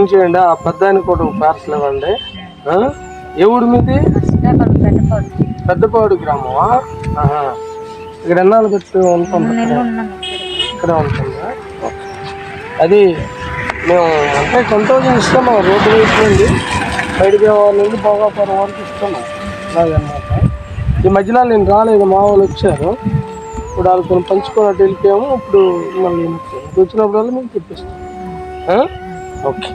పని చేయండి, ఆ పెద్దానికి కూడా పార్సల్ ఇవ్వండి. ఏ ఊరు మీది? పెద్దపాడు గ్రామమా? ఇక్కడ ఎన్నాళ్ళు పెట్టి ఉంటుంది? ఇక్కడే ఉంటుందా? అది మేము అంటే 10,000 ఇస్తున్నాం రోడ్డు వైపు నుండి, బయటికి నుండి భోగాపురం వరకు ఇస్తున్నాం. అలాగనమాట. ఈ మధ్యలో నేను రాలేదు, మా వాళ్ళు వచ్చారు. ఇప్పుడు వాళ్ళు కొన్ని పంచుకున్నట్టు వెళ్ళిపోయాము. ఇప్పుడు మళ్ళీ వచ్చినప్పుడల్లా మేము తెప్పిస్తాం. ఓకే.